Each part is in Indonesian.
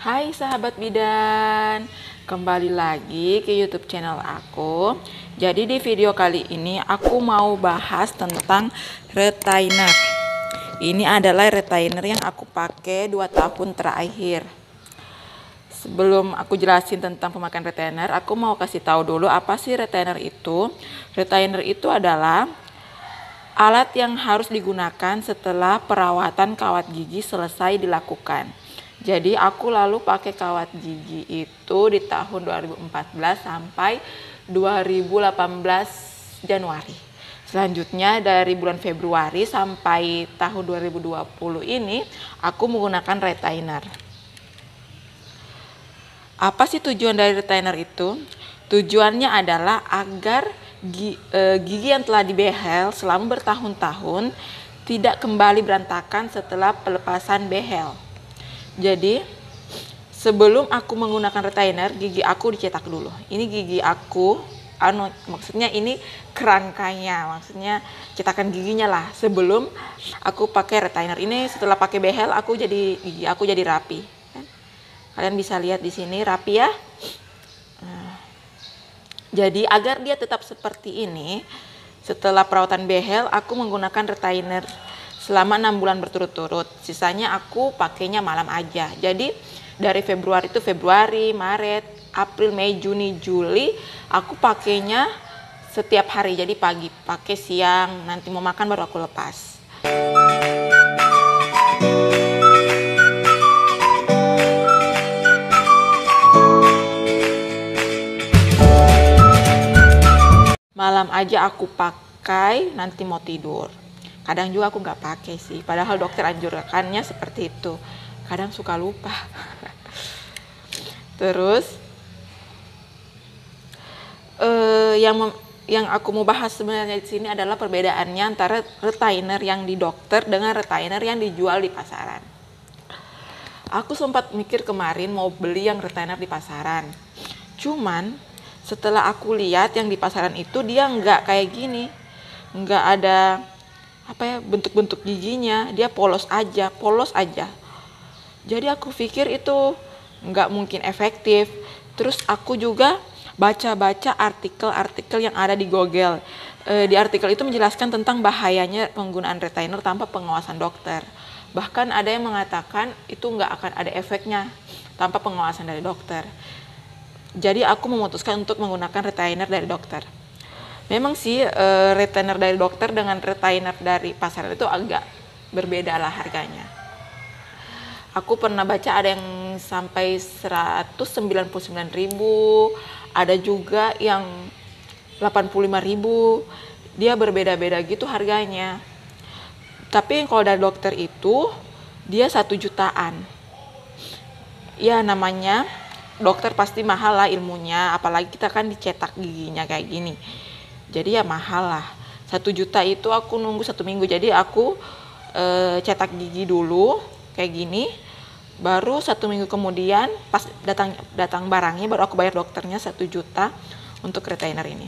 Hai sahabat bidan, kembali lagi ke YouTube channel aku. Jadi di video kali ini aku mau bahas tentang retainer. Ini adalah retainer yang aku pakai 2 tahun terakhir. Sebelum aku jelasin tentang pemakaian retainer, aku mau kasih tahu dulu apa sih retainer itu. Retainer itu adalah alat yang harus digunakan setelah perawatan kawat gigi selesai dilakukan. Jadi aku lalu pakai kawat gigi itu di tahun 2014 sampai 2018 Januari. Selanjutnya dari bulan Februari sampai tahun 2020 ini aku menggunakan retainer. Apa sih tujuan dari retainer itu? Tujuannya adalah agar gigi yang telah dibehel selama bertahun-tahun tidak kembali berantakan setelah pelepasan behel. Jadi sebelum aku menggunakan retainer, gigi aku dicetak dulu. Ini gigi aku, maksudnya ini kerangkanya, maksudnya cetakan giginya lah. Sebelum aku pakai retainer ini, setelah pakai behel, gigi aku jadi rapi. Kalian bisa lihat di sini rapi ya. Jadi agar dia tetap seperti ini, setelah perawatan behel, aku menggunakan retainer selama 6 bulan berturut-turut. Sisanya aku pakainya malam aja. Jadi dari Februari itu Februari, Maret, April, Mei, Juni, Juli aku pakainya setiap hari. Jadi pagi pakai, siang nanti mau makan baru aku lepas. Malam aja aku pakai nanti mau tidur. Kadang juga aku nggak pakai sih, padahal dokter anjurkannya seperti itu. Kadang suka lupa. Terus yang aku mau bahas sebenarnya di sini adalah perbedaannya antara retainer yang di dokter dengan retainer yang dijual di pasaran. Aku sempat mikir kemarin mau beli yang retainer di pasaran. Cuman setelah aku lihat yang di pasaran itu dia nggak kayak gini, nggak ada bentuk-bentuk giginya, dia polos aja. Jadi aku pikir itu nggak mungkin efektif. Terus aku juga baca-baca artikel-artikel yang ada di Google. Di artikel itu menjelaskan tentang bahayanya penggunaan retainer tanpa pengawasan dokter. Bahkan ada yang mengatakan itu nggak akan ada efeknya tanpa pengawasan dari dokter. Jadi aku memutuskan untuk menggunakan retainer dari dokter. Memang sih retainer dari dokter dengan retainer dari pasaran itu agak berbeda lah harganya. Aku pernah baca ada yang sampai 199.000, ada juga yang 85.000. Dia berbeda-beda gitu harganya. Tapi kalau dari dokter itu dia 1 jutaan. Ya namanya dokter pasti mahal lah ilmunya, apalagi kita kan dicetak giginya kayak gini. Jadi ya mahal lah. 1 juta itu aku nunggu 1 minggu. Jadi aku cetak gigi dulu kayak gini. Baru 1 minggu kemudian pas datang barangnya baru aku bayar dokternya 1 juta untuk retainer ini.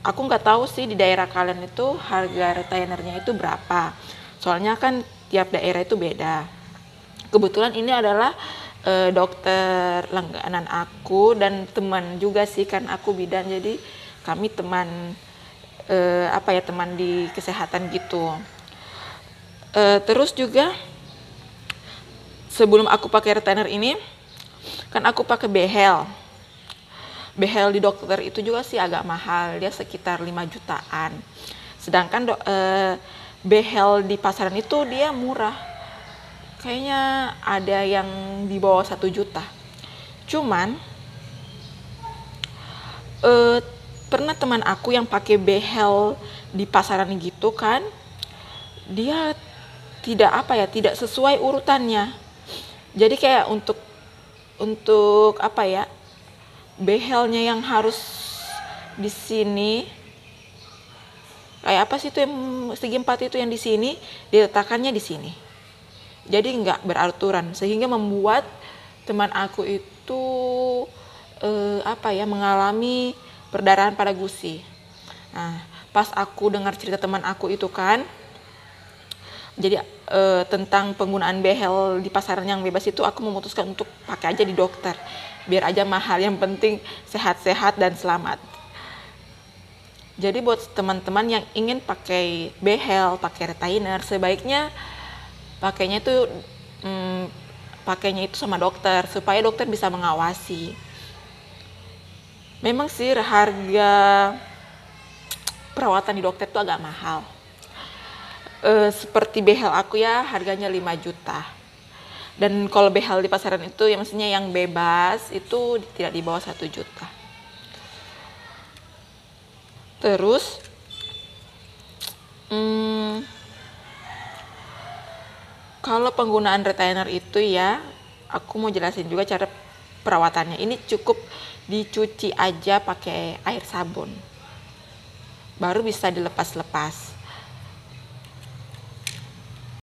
Aku nggak tahu sih di daerah kalian itu harga retainernya itu berapa. Soalnya kan tiap daerah itu beda. Kebetulan ini adalah dokter langganan aku dan teman juga sih, kan aku bidan, jadi kami teman teman di kesehatan gitu. Terus juga sebelum aku pakai retainer ini kan aku pakai behel di dokter itu juga sih agak mahal, dia sekitar 5 jutaan. Sedangkan behel di pasaran itu dia murah, kayaknya ada yang di bawah 1 juta. Cuman pernah teman aku yang pakai behel di pasaran gitu kan, dia tidak sesuai urutannya. Jadi kayak untuk behelnya yang harus di sini, kayak apa sih itu yang segi 4 itu yang di sini diletakkannya di sini. Jadi nggak beraturan sehingga membuat teman aku itu mengalami perdarahan pada gusi. Nah, pas aku dengar cerita teman aku itu kan, Jadi tentang penggunaan behel di pasaran yang bebas itu aku memutuskan untuk pakai aja di dokter. Biar aja mahal, yang penting sehat-sehat dan selamat. Jadi buat teman-teman yang ingin pakai behel, pakai retainer, sebaiknya pakainya itu sama dokter supaya dokter bisa mengawasi. Memang sih harga perawatan di dokter itu agak mahal. Seperti behel aku ya, harganya 5 juta. Dan kalau behel di pasaran itu ya maksudnya yang bebas itu tidak di bawah 1 juta. Terus kalau penggunaan retainer itu ya, aku mau jelasin juga cara perawatannya. Ini cukup dicuci aja pakai air sabun, baru bisa dilepas-lepas.